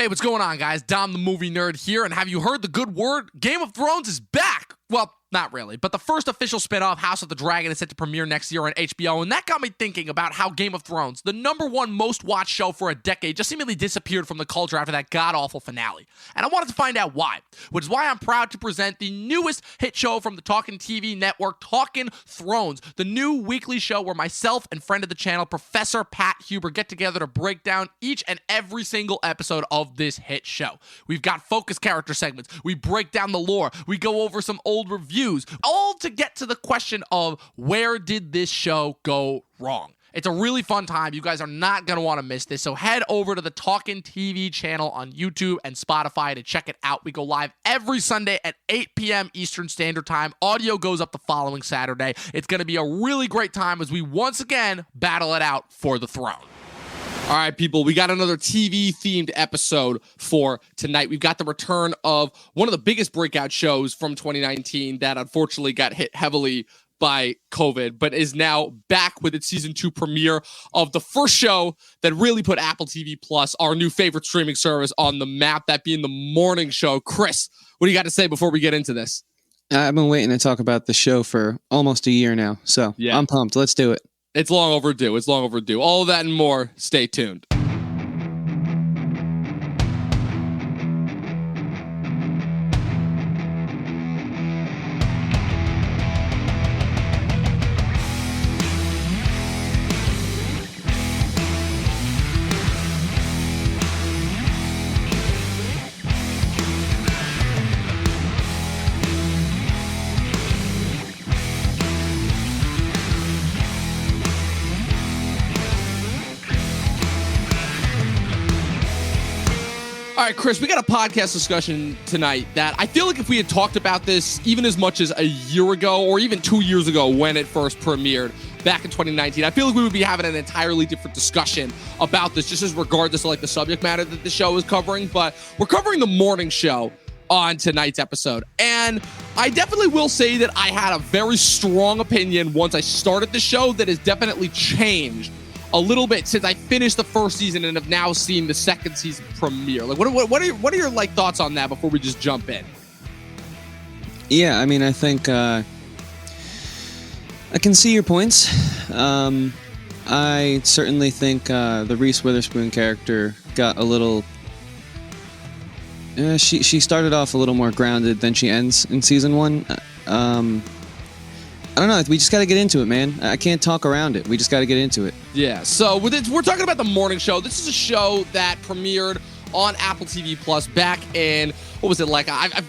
Hey, what's going on, guys? Dom the Movie Nerd here, and have you heard the good word? Game of Thrones is back! Well, not really, but the first official spin-off, House of the Dragon, is set to premiere next year on HBO, and that got me thinking about how Game of Thrones, the #1 most-watched show for a decade, just seemingly disappeared from the culture after that god-awful finale. And I wanted to find out why, which is why I'm proud to present the newest hit show from the Talkin' TV network, Talkin' Thrones, the new weekly show where myself and friend of the channel, Professor Pat Huber, get together to break down each and every single episode of this hit show. We've got focus character segments, we break down the lore, we go over some old reviews, all to get to the question of where did this show go wrong? It's a really fun time. You guys are not going to want to miss this. So head over to the Talkin' TV channel on YouTube and Spotify to check it out. We go live every Sunday at 8 p.m. Eastern Standard Time. Audio goes up the following Saturday. It's going to be a really great time as we once again battle it out for the throne. All right, people, we got another TV-themed episode for tonight. We've got the return of one of the biggest breakout shows from 2019 that unfortunately got hit heavily by COVID, but is now back with its season 2 premiere of the first show that really put Apple TV Plus, our new favorite streaming service, on the map, that being the morning show. Chris, what do you got to say before we get into this? I've been waiting to talk about the show for almost a year now, so yeah. I'm pumped. Let's do it. It's long overdue. It's long overdue. All of that and more. Stay tuned. All right, Chris, we got a podcast discussion tonight that I feel like if we had talked about this even as much as a year ago or even 2 years ago when it first premiered back in 2019, I feel like we would be having an entirely different discussion about this, just as regardless of like the subject matter that the show is covering. But we're covering the morning show on tonight's episode. And I definitely will say that I had a very strong opinion once I started the show that has definitely changed a little bit since I finished the first season and have now seen the second season premiere. Like, what are your like thoughts on that before we just jump in? Yeah, I mean, I think I can see your points. I certainly think the Reese Witherspoon character got a little. She started off a little more grounded than she ends in season 1. I don't know. We just got to get into it, man. I can't talk around it. We just got to get into it. Yeah. So we're talking about the morning show. This is a show that premiered on Apple TV Plus back in, what was it like? I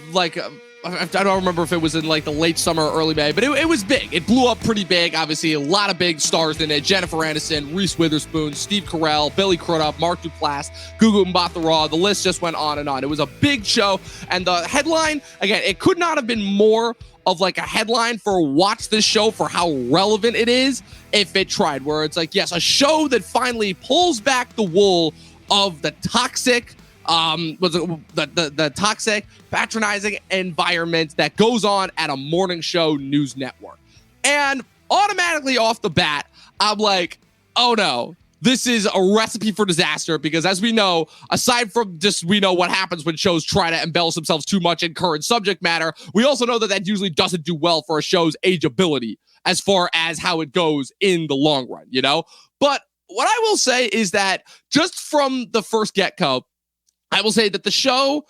don't remember if it was in like the late summer or early May, but it was big. It blew up pretty big. Obviously, a lot of big stars in it. Jennifer Aniston, Reese Witherspoon, Steve Carell, Billy Crudup, Mark Duplass, Gugu Mbatha-Raw. The list just went on and on. It was a big show. And the headline, again, it could not have been more of like a headline for watch this show for how relevant it is if it tried, where it's like, yes, a show that finally pulls back the wool of the toxic, the toxic, patronizing environment that goes on at a morning show news network. And automatically off the bat, I'm like, oh no, this is a recipe for disaster, because as we know, aside from just we know what happens when shows try to embellish themselves too much in current subject matter, we also know that that usually doesn't do well for a show's ageability as far as how it goes in the long run, you know? But what I will say is that just from the first get-go, I will say that the show,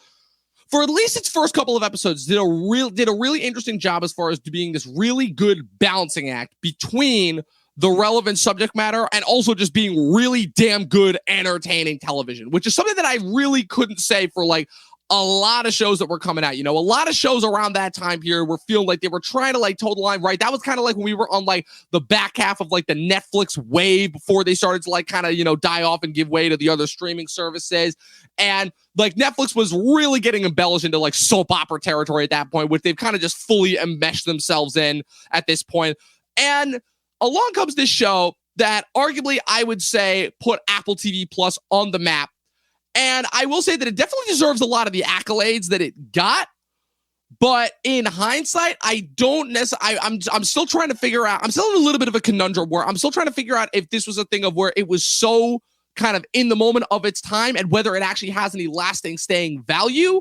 for at least its first couple of episodes, did a really interesting job as far as being this really good balancing act between the relevant subject matter and also just being really damn good, entertaining television, which is something that I really couldn't say for like a lot of shows that were coming out. You know, a lot of shows around that time period were feeling like they were trying to like toe the line, right? That was kind of like when we were on like the back half of like the Netflix wave before they started to like kind of, you know, die off and give way to the other streaming services. And like Netflix was really getting embellished into like soap opera territory at that point, which they've kind of just fully enmeshed themselves in at this point. And along comes this show that arguably I would say put Apple TV Plus on the map. And I will say that it definitely deserves a lot of the accolades that it got. But in hindsight, I don't necessarily, I'm still trying to figure out, I'm still in a little bit of a conundrum where I'm still trying to figure out if this was a thing of where it was so kind of in the moment of its time and whether it actually has any lasting staying value,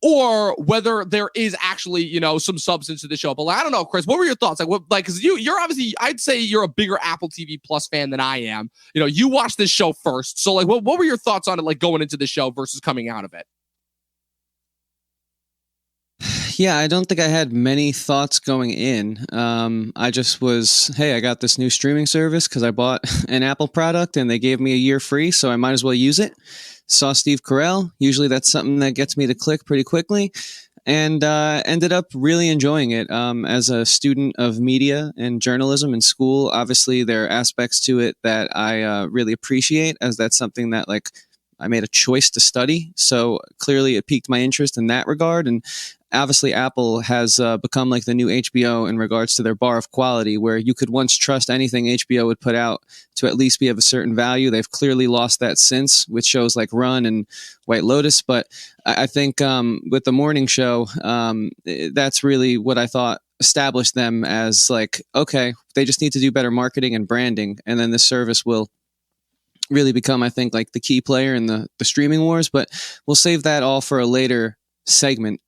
or whether there is actually, you know, some substance to the show. But I don't know, Chris, what were your thoughts? Because you're obviously, I'd say you're a bigger Apple TV Plus fan than I am. You know, you watched this show first. So like, what were your thoughts on it, like going into the show versus coming out of it? Yeah, I don't think I had many thoughts going in. I just was, hey, I got this new streaming service because I bought an Apple product and they gave me a year free, so I might as well use it. Saw Steve Carell. Usually that's something that gets me to click pretty quickly, and ended up really enjoying it. As a student of media and journalism in school, obviously there are aspects to it that I really appreciate, as that's something that like I made a choice to study. So clearly it piqued my interest in that regard. And obviously Apple has become like the new HBO in regards to their bar of quality, where you could once trust anything HBO would put out to at least be of a certain value. They've clearly lost that since, with shows like Run and White Lotus. But I think with the morning show, that's really what I thought established them as like, okay, they just need to do better marketing and branding, and then this service will really become, I think, like the key player in the streaming wars. But we'll save that all for a later segment,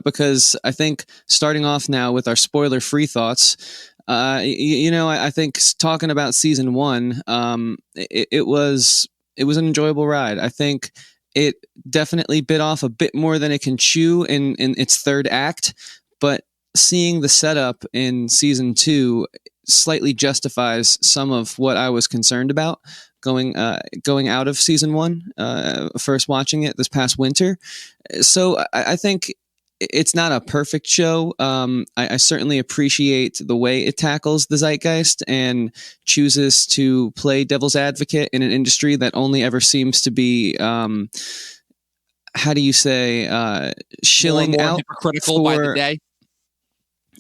because I think starting off now with our spoiler-free thoughts, I think talking about season 1, it was an enjoyable ride. I think it definitely bit off a bit more than it can chew in its third act, but seeing the setup in season 2 slightly justifies some of what I was concerned about going out of season 1, first watching it this past winter. So I think it's not a perfect show. I certainly appreciate the way it tackles the zeitgeist and chooses to play devil's advocate in an industry that only ever seems to be, how do you say, shilling more out hypocritical by the day.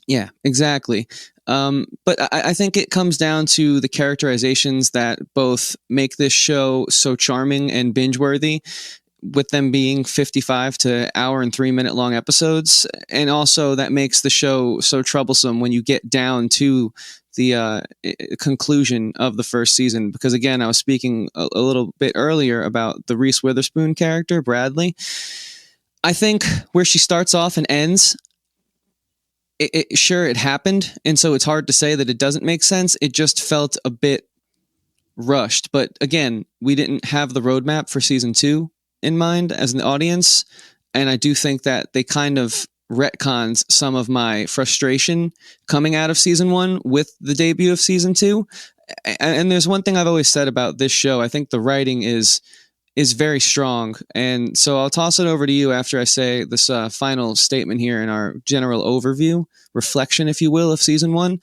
Yeah, exactly. But I think it comes down to the characterizations that both make this show so charming and binge-worthy, with them being 55 to hour and 3 minute long episodes. And also that makes the show so troublesome when you get down to the conclusion of the first season. Because again, I was speaking a little bit earlier about the Reese Witherspoon character, Bradley. I think where she starts off and ends, sure, it happened, and so it's hard to say that it doesn't make sense. It just felt a bit rushed. But again, we didn't have the roadmap for season 2 in mind as an audience, and I do think that they kind of retcons some of my frustration coming out of season 1 with the debut of season 2. And there's one thing I've always said about this show. I think the writing is very strong. And so I'll toss it over to you after I say this final statement here in our general overview, reflection, if you will, of season 1.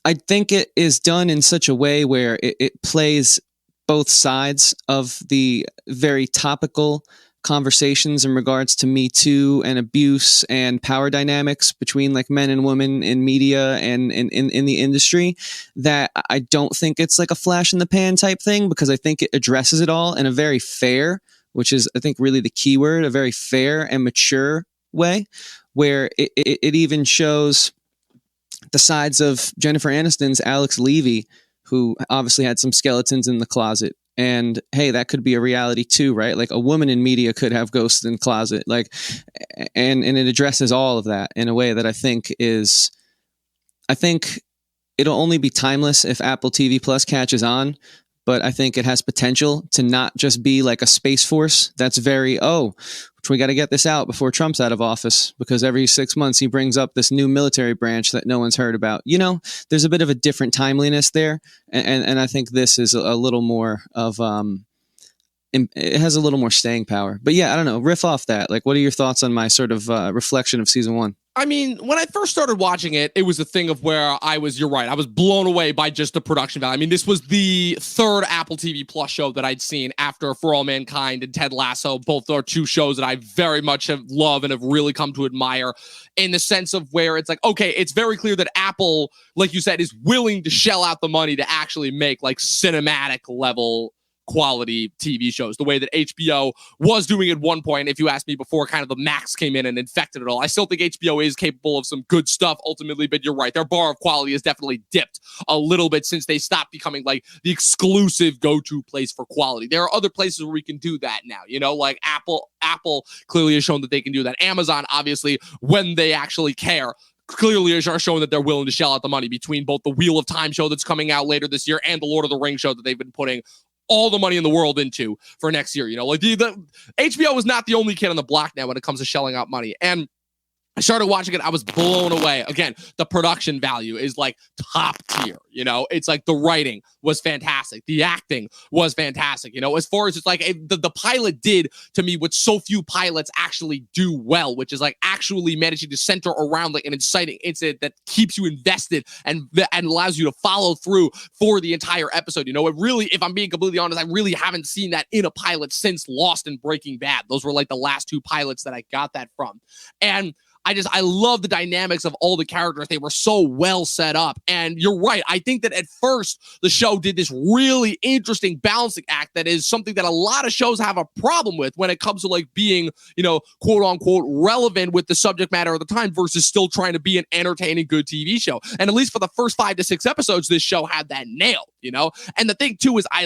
I think it is done in such a way where it plays both sides of the very topical conversations in regards to Me Too and abuse and power dynamics between like men and women in media and in the industry, that I don't think it's like a flash in the pan type thing, because I think it addresses it all in a very fair, which is I think really the key word, a very fair and mature way, where it even shows the sides of Jennifer Aniston's Alex Levy, who obviously had some skeletons in the closet. And hey, that could be a reality too, right? Like a woman in media could have ghosts in the closet, like, and it addresses all of that in a way that I think it'll only be timeless if Apple TV Plus catches on. But I think it has potential to not just be like a Space Force that's very, we got to get this out before Trump's out of office, because every 6 months he brings up this new military branch that no one's heard about. You know, there's a bit of a different timeliness there. And I think this is a little more of, it has a little more staying power. But yeah, I don't know, riff off that. Like, what are your thoughts on my sort of reflection of season 1? I mean, when I first started watching it, it was a thing of where you're right, I was blown away by just the production value. I mean, this was the third Apple TV Plus show that I'd seen after For All Mankind and Ted Lasso. Both are two shows that I very much have loved and have really come to admire, in the sense of where it's like, okay, it's very clear that Apple, like you said, is willing to shell out the money to actually make like cinematic level quality TV shows, the way that HBO was doing at one point. If you asked me before kind of the Max came in and infected it all, I still think HBO is capable of some good stuff ultimately, but you're right. Their bar of quality has definitely dipped a little bit since they stopped becoming like the exclusive go-to place for quality. There are other places where we can do that now, like Apple clearly has shown that they can do that. Amazon, obviously, when they actually care, clearly are showing that they're willing to shell out the money between both the Wheel of Time show that's coming out later this year and the Lord of the Rings show that they've been putting all the money in the world into for next year. Like the HBO is not the only kid on the block now when it comes to shelling out money. And I started watching it. I was blown away. Again, the production value is like top tier. It's like the writing was fantastic. The acting was fantastic. As far as it's like the pilot did to me what so few pilots actually do well, which is like actually managing to center around like an inciting incident that keeps you invested and allows you to follow through for the entire episode. It really, if I'm being completely honest, I really haven't seen that in a pilot since Lost and Breaking Bad. Those were like the last two pilots that I got that from. And I love the dynamics of all the characters. They were so well set up. And you're right. I think that at first the show did this really interesting balancing act that is something that a lot of shows have a problem with when it comes to like being, quote unquote, relevant with the subject matter of the time versus still trying to be an entertaining, good TV show. And at least for the first 5 to 6 episodes, this show had that nailed, And the thing too is I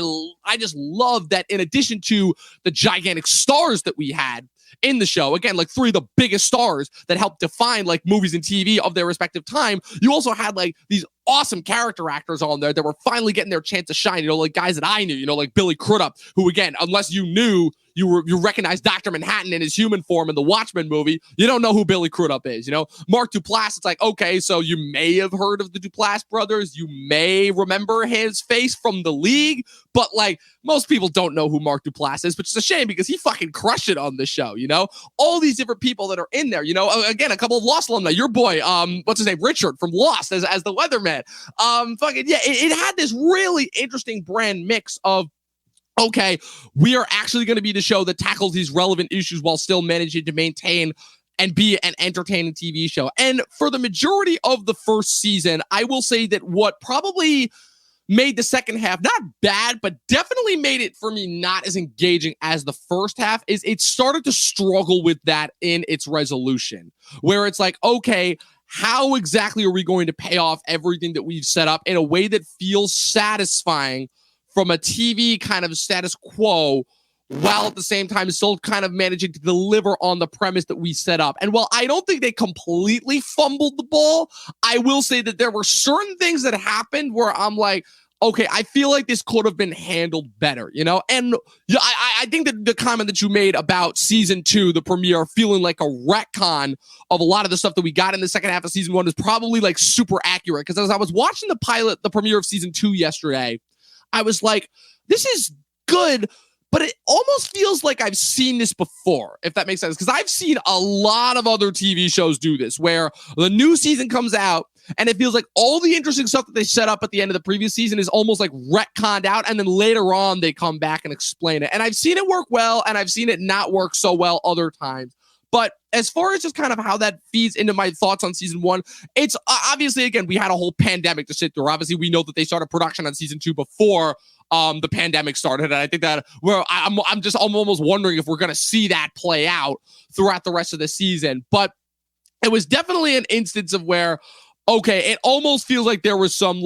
just love that in addition to the gigantic stars that we had in the show, again, like 3 of the biggest stars that helped define like movies and TV of their respective time, you also had like these awesome character actors on there that were finally getting their chance to shine, like guys that I knew, like Billy Crudup, who again, unless you knew you recognized Dr. Manhattan in his human form in the Watchmen movie, you don't know who Billy Crudup is, Mark Duplass, it's like, okay, so you may have heard of the Duplass brothers, you may remember his face from The League, but like most people don't know who Mark Duplass is, which is a shame because he fucking crushed it on the show, all these different people that are in there, again, a couple of Lost alumni, your boy, what's his name, Richard from Lost as the weatherman, it had this really interesting brand mix of, okay, we are actually going to be the show that tackles these relevant issues while still managing to maintain and be an entertaining TV show. And for the majority of the first season, I will say that what probably made the second half not bad, but definitely made it for me not as engaging as the first half is it started to struggle with that in its resolution, where it's like, okay, how exactly are we going to pay off everything that we've set up in a way that feels satisfying from a TV kind of status quo, while at the same time still kind of managing to deliver on the premise that we set up. And while I don't think they completely fumbled the ball, I will say that there were certain things that happened where I'm like, okay, I feel like this could have been handled better, And I think that the comment that you made about season 2, the premiere, feeling like a retcon of a lot of the stuff that we got in the second half of season 1 is probably like super accurate. Because as I was watching the premiere of season 2 yesterday, I was like, this is good, but it almost feels like I've seen this before, if that makes sense. Because I've seen a lot of other TV shows do this, where the new season comes out, and it feels like all the interesting stuff that they set up at the end of the previous season is almost like retconned out, and then later on they come back and explain it. And I've seen it work well, and I've seen it not work so well other times. But as far as just kind of how that feeds into my thoughts on season 1, it's obviously, again, we had a whole pandemic to sit through. Obviously, we know that they started production on season 2 before the pandemic started. And I think that I'm almost wondering if we're going to see that play out throughout the rest of the season. But it was definitely an instance of where, okay, it almost feels like there was some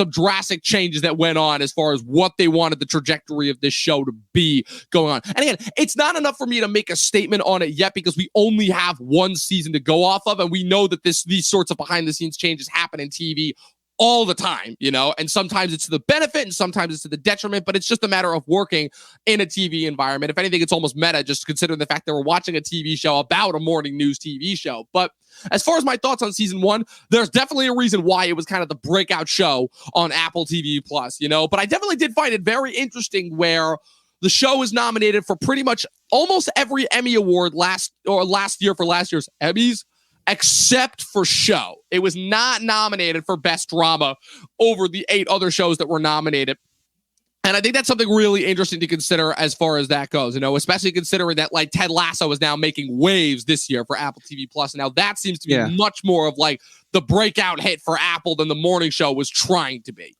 drastic changes that went on as far as what they wanted the trajectory of this show to be going on. And again, it's not enough for me to make a statement on it yet because we only have one season to go off of, and we know that these sorts of behind the scenes changes happen in TV all the time, and sometimes it's to the benefit and sometimes it's to the detriment, but it's just a matter of working in a TV environment. If anything, it's almost meta, just considering the fact that we're watching a TV show about a morning news TV show. But as far as my thoughts on season 1, there's definitely a reason why it was kind of the breakout show on Apple TV Plus, but I definitely did find it very interesting where the show was nominated for pretty much almost every Emmy award last year for last year's Emmys, except for show. It was not nominated for best drama over the 8 other shows that were nominated. And I think that's something really interesting to consider as far as that goes, especially considering that like Ted Lasso is now making waves this year for Apple TV Plus. Now that seems to be much more of like the breakout hit for Apple than the morning show was trying to be,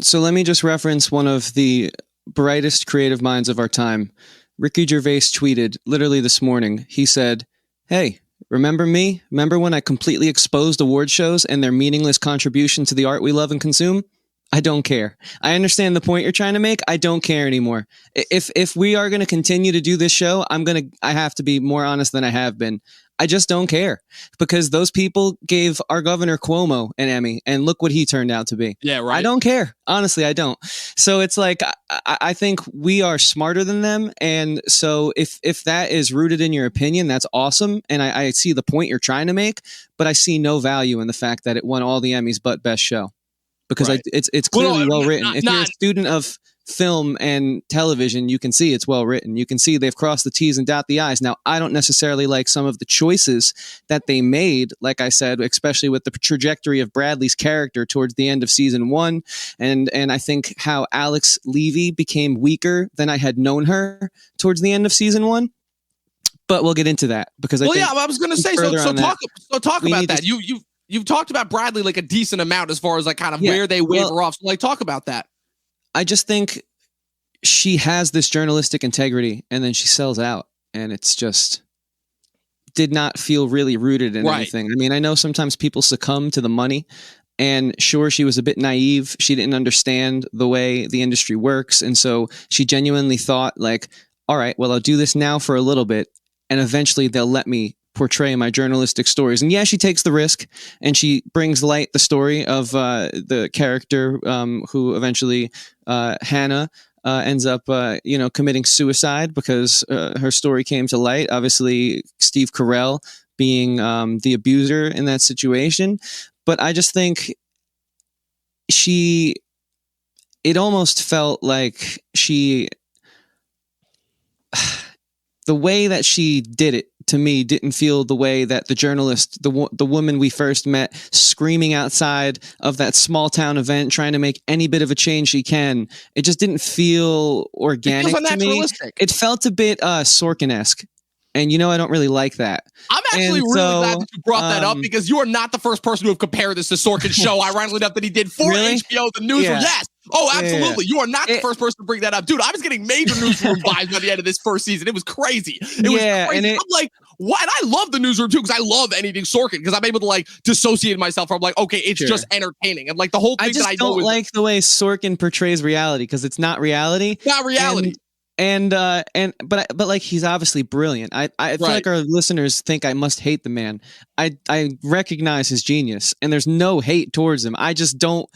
So let me just reference one of the brightest creative minds of our time. Ricky Gervais tweeted literally this morning. He said, "Hey, remember me? Remember when I completely exposed award shows and their meaningless contribution to the art we love and consume? I don't care. I understand the point you're trying to make. I don't care anymore. If we are going to continue to do this show, I have to be more honest than I have been. I just don't care, because those people gave our governor Cuomo an Emmy, and look what he turned out to be. Yeah, right. I don't care. Honestly, I don't. So it's like, I think we are smarter than them. And so if that is rooted in your opinion, that's awesome. And I see the point you're trying to make, but I see no value in the fact that it won all the Emmys but Best Show. Because right. It's clearly well written. If you're a student of film and television, you can see it's well written. You can see they've crossed the T's and dot the I's. Now, I don't necessarily like some of the choices that they made, like I said, especially with the trajectory of Bradley's character towards the end of season 1. And I think how Alex Levy became weaker than I had known her towards the end of season 1. But we'll get into that, because I was going to say, so talk about that. You've talked about Bradley like a decent amount as far as like kind of where they waver off. So like, talk about that. I just think she has this journalistic integrity, and then she sells out, and it's just did not feel really rooted in anything. I mean, I know sometimes people succumb to the money, and sure, she was a bit naive. She didn't understand the way the industry works. And so she genuinely thought like, all right, well, I'll do this now for a little bit, and eventually they'll let me portray my journalistic stories. And yeah, she takes the risk, and she brings light the story of the character who eventually Hannah ends up committing suicide because her story came to light. Obviously, Steve Carell being the abuser in that situation. But I just think it almost felt like the way that she did it, to me, didn't feel the way that the journalist, the woman we first met, screaming outside of that small town event, trying to make any bit of a change she can. It just didn't feel organic to me. It felt a bit Sorkin-esque. And I don't really like that. I'm actually really glad that you brought that up, because you are not the first person to have compared this to Sorkin's show, ironically enough, that he did for HBO, The Newsroom. Yeah. Yes. Oh, absolutely. Yeah. You are not the first person to bring that up. Dude, I was getting major Newsroom vibes by the end of this first season. It was crazy. It was crazy. I'm like, what? And I love The Newsroom too, because I love anything Sorkin, because I'm able to like dissociate myself from like, okay, it's just entertaining. And like the whole thing that I don't like the way Sorkin portrays reality, because it's not reality. It's not reality. But like, he's obviously brilliant. I feel like our listeners think I must hate the man. I recognize his genius, and there's no hate towards him. I just don't.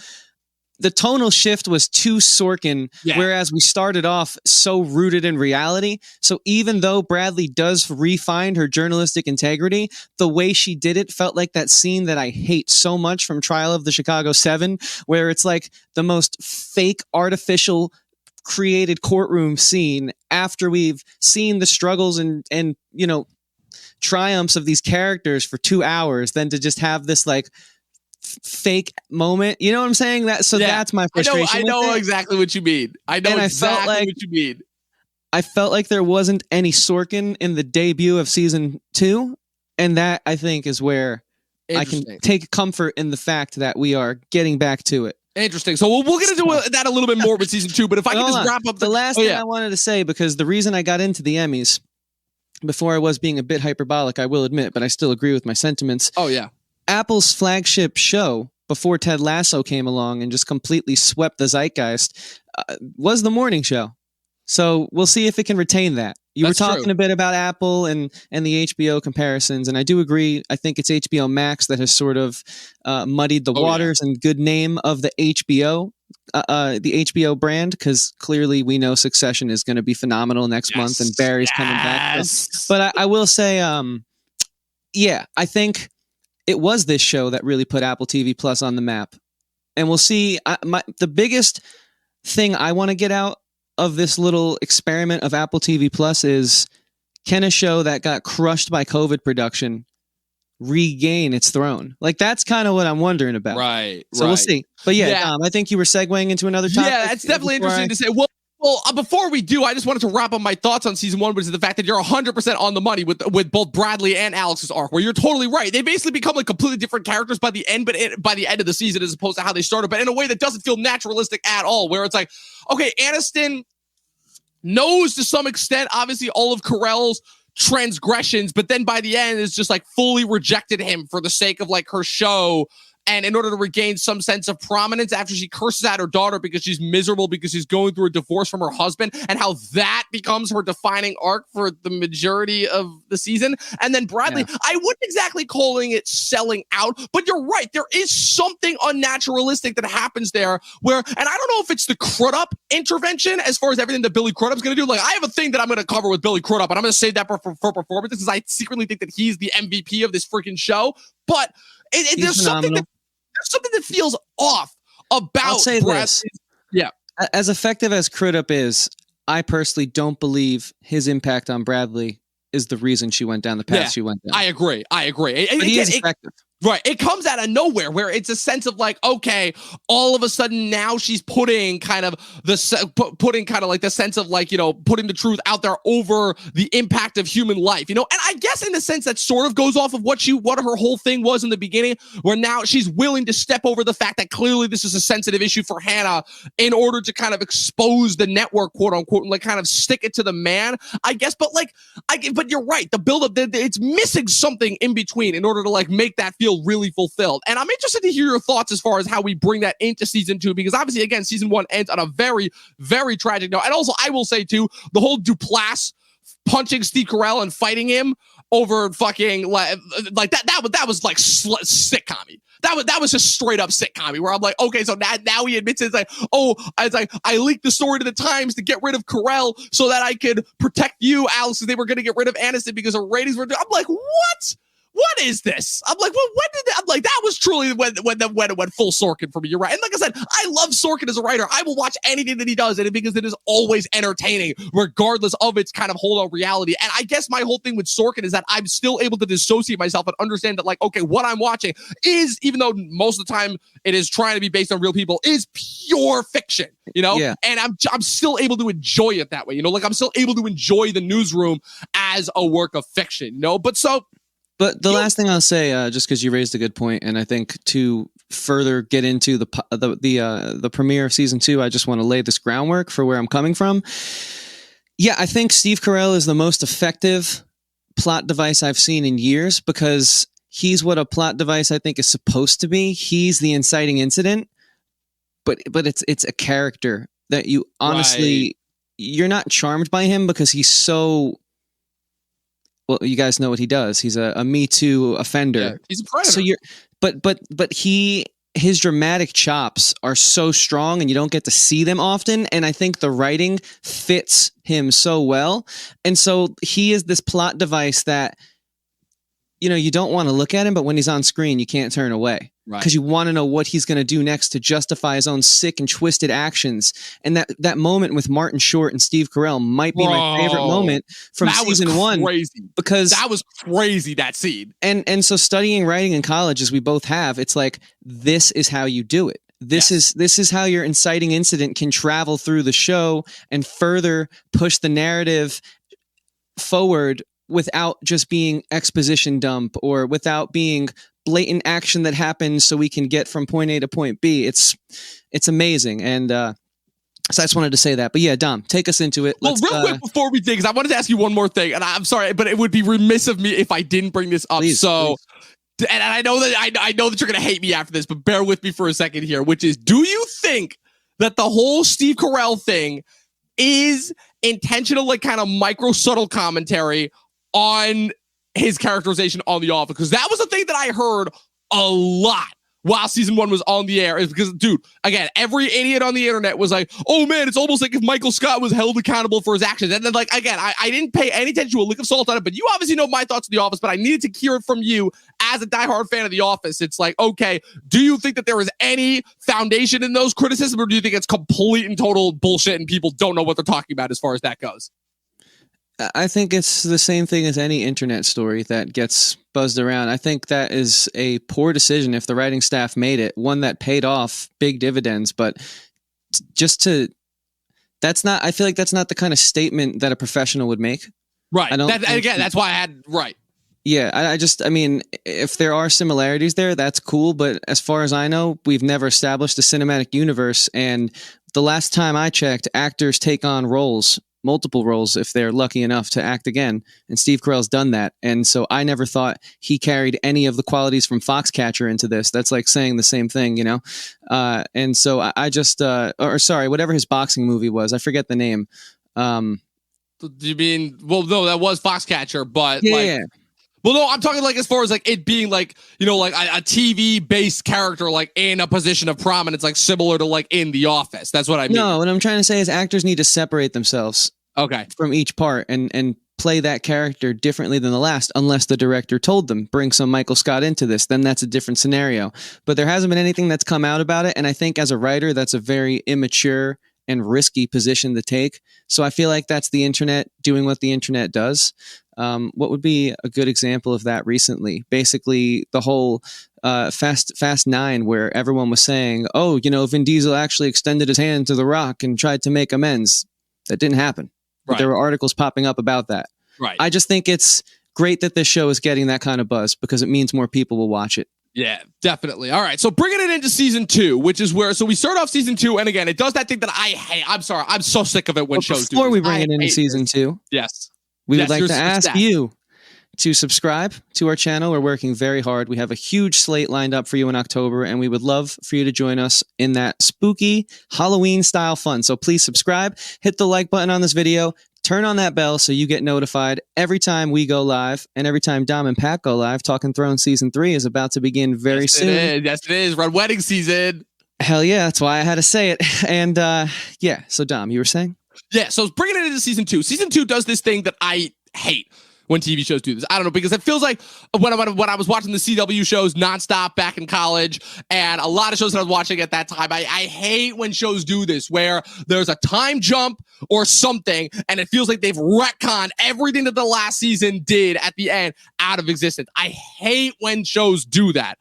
The tonal shift was too Sorkin, whereas we started off so rooted in reality. So even though Bradley does refine her journalistic integrity, the way she did it felt like that scene that I hate so much from Trial of the Chicago 7, where it's like the most fake, artificial, created courtroom scene after we've seen the struggles and triumphs of these characters for 2 hours, then to just have this like fake moment. You know what I'm saying? That's my frustration. I know exactly what you mean. I felt like there wasn't any Sorkin in the debut of season 2, and that I think is where I can take comfort in the fact that we are getting back to it. Interesting. So we'll get into that a little bit more with season 2, but if I can just wrap up the last thing I wanted to say, because the reason I got into the Emmys, before I was being a bit hyperbolic, I will admit, but I still agree with my sentiments. Oh yeah. Apple's flagship show before Ted Lasso came along and just completely swept the zeitgeist was The Morning Show. So we'll see if it can retain that. You were talking a bit about Apple and the HBO comparisons, and I do agree. I think it's HBO Max that has sort of muddied the waters and good name of the HBO brand, because clearly we know Succession is going to be phenomenal next month, and Barry's coming back. But I will say, I think it was this show that really put Apple TV Plus on the map, and we'll see. The biggest thing I want to get out of this little experiment of Apple TV Plus is, can a show that got crushed by COVID production regain its throne? Like, that's kind of what I'm wondering about. Right. So we'll see. But I think you were segueing into another topic. Yeah, it's definitely interesting to say. Well, Well, before we do, I just wanted to wrap up my thoughts on season 1, which is the fact that you're 100% on the money with both Bradley and Alex's arc, where you're totally right. They basically become like completely different characters by the end, but by the end of the season, as opposed to how they started, but in a way that doesn't feel naturalistic at all, where it's like, okay, Aniston knows to some extent, obviously, all of Carell's transgressions, but then by the end is just like fully rejected him for the sake of like her show. And in order to regain some sense of prominence after she curses at her daughter because she's miserable because she's going through a divorce from her husband, and how that becomes her defining arc for the majority of the season. And then Bradley, I wouldn't exactly calling it selling out, but you're right. There is something unnaturalistic that happens there where, and I don't know if it's the Crudup intervention as far as everything that Billy Crudup's going to do. Like, I have a thing that I'm going to cover with Billy Crudup, and I'm going to save that for performances because I secretly think that he's the MVP of this freaking show. But there's something that feels off about I'll say this. Yeah. As effective as Crudup is, I personally don't believe his impact on Bradley is the reason she went down the path she went down. I agree. But he is effective. Right. It comes out of nowhere where it's a sense of like, okay, all of a sudden now she's putting kind of the sense of like, putting the truth out there over the impact of human life, and I guess in a sense that sort of goes off of what her whole thing was in the beginning, where now she's willing to step over the fact that clearly this is a sensitive issue for Hannah in order to kind of expose the network, quote unquote, and like kind of stick it to the man, I guess. But but you're right. The buildup, it's missing something in between in order to like make that feel really fulfilled. And I'm interested to hear your thoughts as far as how we bring that into season 2, because obviously, again, season 1 ends on a very, very tragic note. And also, I will say too, the whole Duplass punching Steve Carell and fighting him over fucking like that was like sitcom-y. That was just straight up sitcom-y, where I'm like, okay, so now he admits it's like, I leaked the story to the Times to get rid of Carell so that I could protect you, Alex, because they were going to get rid of Aniston because her ratings were. I'm like, what? What is this? I'm like, well, when did that? I'm like, that was truly when it went full Sorkin for me. You're right. And like I said, I love Sorkin as a writer. I will watch anything that he does, and because it is always entertaining, regardless of its kind of hold on reality. And I guess my whole thing with Sorkin is that I'm still able to dissociate myself and understand that, like, okay, what I'm watching is, even though most of the time it is trying to be based on real people, is pure fiction, Yeah. And I'm still able to enjoy it that way, like I'm still able to enjoy the newsroom as a work of fiction, But the last thing I'll say, just because you raised a good point, and I think to further get into the premiere of season 2, I just want to lay this groundwork for where I'm coming from. Yeah, I think Steve Carell is the most effective plot device I've seen in years, because he's what a plot device I think is supposed to be. He's the inciting incident, but it's a character that you honestly you're not charmed by him because he's so. Well, you guys know what he does. He's a Me Too offender. Yeah, he's a predator. So his dramatic chops are so strong, and you don't get to see them often. And I think the writing fits him so well. And so he is this plot device that, you don't want to look at him, but when he's on screen, you can't turn away. Right. Because you want to know what he's going to do next to justify his own sick and twisted actions. And that moment with Martin Short and Steve Carell might be my favorite moment from season 1. Because that was crazy, that scene. And so studying writing in college, as we both have, it's like, this is how you do it. This is how your inciting incident can travel through the show and further push the narrative forward without just being exposition dump or without being blatant action that happens so we can get from point A to point B. It's amazing. And so I just wanted to say that. But yeah, Dom, take us into it. Well, real quick before we dig, because I wanted to ask you one more thing, and I'm sorry, but it would be remiss of me if I didn't bring this up. Please. And I know that you're going to hate me after this, but bear with me for a second here, which is, do you think that the whole Steve Carell thing is intentional, like kind of micro subtle commentary on his characterization on The Office? Because that was the thing that I heard a lot while season 1 was on the air, is because, dude, again, every idiot on the internet was like, oh man, it's almost like if Michael Scott was held accountable for his actions. And then, like, again, I didn't pay any attention to a lick of salt on it, but you obviously know my thoughts on The Office, but I needed to hear it from you as a diehard fan of The Office. It's like, okay, do you think that there is any foundation in those criticisms, or do you think it's complete and total bullshit and people don't know what they're talking about as far as that goes? I think it's the same thing as any internet story that gets buzzed around. I think that is a poor decision if the writing staff made it, one that paid off big dividends, but just to That's not. I feel like that's not the kind of statement that a professional would make. Right. I don't. Again, that's why I had right. Yeah, I mean, if there are similarities there, that's cool. But as far as I know, we've never established a cinematic universe. And the last time I checked, actors take on roles, multiple roles, if they're lucky enough to act again. And Steve Carell's done that. And so I never thought he carried any of the qualities from Foxcatcher into this. That's like saying the same thing, you know? And so I just, or sorry, whatever his boxing movie was, I forget the name. Do you mean, well, no, that was Foxcatcher, but yeah. Well, no, I'm talking like as far as like it being like, you know, like a TV based character, like in a position of prominence, like similar to like in The Office. That's what I mean. No, what I'm trying to say is actors need to separate themselves from each part and play that character differently than the last, unless the director told them, bring some Michael Scott into this, then that's a different scenario. But there hasn't been anything that's come out about it. And I think as a writer, that's a very immature and risky position to take. So I feel like that's the internet doing what the internet does. What would be a good example of that recently? Basically, the whole Fast 9, where everyone was saying, oh, you know, Vin Diesel actually extended his hand to The Rock and tried to make amends. That didn't happen. Right. There were articles popping up about that. Right. I just think it's great that this show is getting that kind of buzz because it means more people will watch it. Yeah, definitely. All right, so bringing it into season 2, which is where, so we start off season 2, and again, it does that thing that I hate. I'm sorry, I'm so sick of it when shows do this. Before we bring it into season 2, yes, we would like to ask you to subscribe to our channel. We're working very hard. We have a huge slate lined up for you in October, and we would love for you to join us in that spooky Halloween-style fun. So please subscribe, hit the like button on this video, turn on that bell so you get notified every time we go live, and every time Dom and Pat go live. Talking Thrones Season 3 is about to begin very soon. Yes, it is. Red Wedding season. Hell yeah, that's why I had to say it. And yeah, so Dom, you were saying? Yeah, so bringing it into season 2. Season 2 does this thing that I hate when TV shows do this. I don't know, because it feels like when I was watching the CW shows nonstop back in college, and a lot of shows that I was watching at that time, I hate when shows do this, where there's a time jump or something, and it feels like they've retconned everything that the last season did at the end out of existence. I hate when shows do that.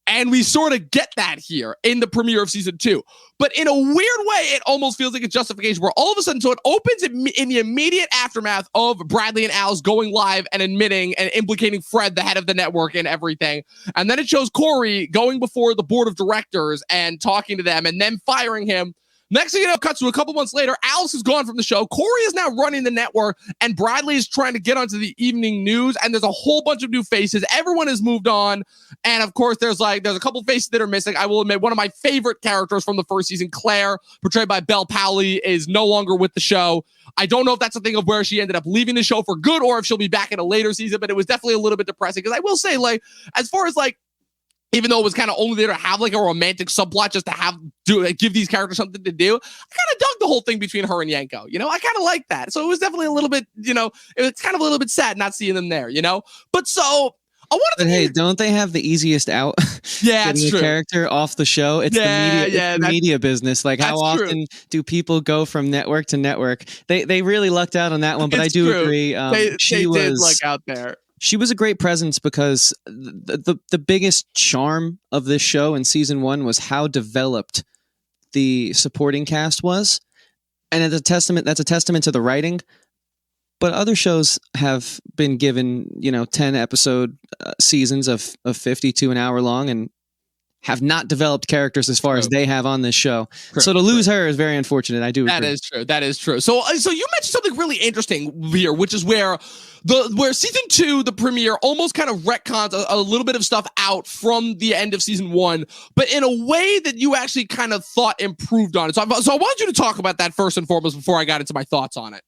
And we sort of get that here in the premiere of season 2. But in a weird way, it almost feels like a justification where all of a sudden, so it opens in the immediate aftermath of Bradley and Al's going live and admitting and implicating Fred, the head of the network, and everything. And then it shows Corey going before the board of directors and talking to them and then firing him. Next thing you know, cuts to a couple months later, Alice is gone from the show. Corey is now running the network, and Bradley is trying to get onto the evening news, and there's a whole bunch of new faces. Everyone has moved on, and of course, there's a couple faces that are missing. I will admit, one of my favorite characters from the first season, Claire, portrayed by Belle Powley, is no longer with the show. I don't know if that's a thing of where she ended up leaving the show for good, or if she'll be back in a later season, but it was definitely a little bit depressing, because I will say, as far as even though it was kind of only there to have a romantic subplot, just to give these characters something to do, I kind of dug the whole thing between her and Yanko. You know, I kind of like that. So it was definitely a little bit, it's kind of a little bit sad not seeing them there, But so I wanted to. Hey, don't they have the easiest out? Yeah, it's true. Character off the show. It's the media business. Like, how often do people go from network to network? They really lucked out on that one, but I do agree. They did luck out there. She was a great presence because the biggest charm of this show in season 1 was how developed the supporting cast was. And that's a testament to the writing. But other shows have been given, 10 episode seasons of 52 an hour long and have not developed characters as far as they have on this show. So to lose her is very unfortunate. I do agree. That is true. So you mentioned something really interesting here, which is where season 2, the premiere, almost kind of retcons a little bit of stuff out from the end of season 1, but in a way that you actually kind of thought improved on it. So I want you to talk about that first and foremost before I got into my thoughts on it.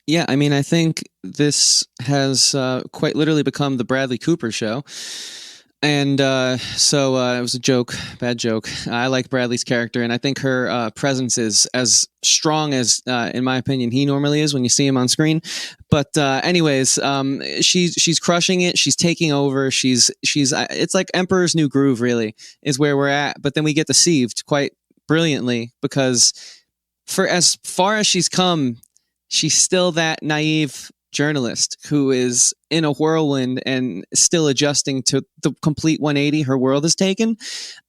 Yeah, I mean, I think this has quite literally become the Bradley Cooper show. And so it was a joke, bad joke. I like Bradley's character, and I think her presence is as strong as, in my opinion, he normally is when you see him on screen. But anyways, she's crushing it. She's taking over. It's like Emperor's New Groove, really, is where we're at. But then we get deceived quite brilliantly because for as far as she's come, she's still that naive journalist who is in a whirlwind and still adjusting to the complete 180 her world has taken.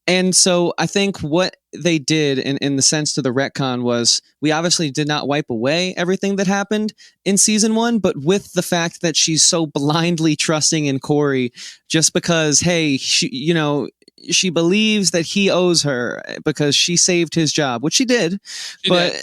And so I think what they did in the sense to the retcon was we obviously did not wipe away everything that happened in season 1, but with the fact that she's so blindly trusting in Corey just because, hey, she believes that he owes her because she saved his job, which she did. But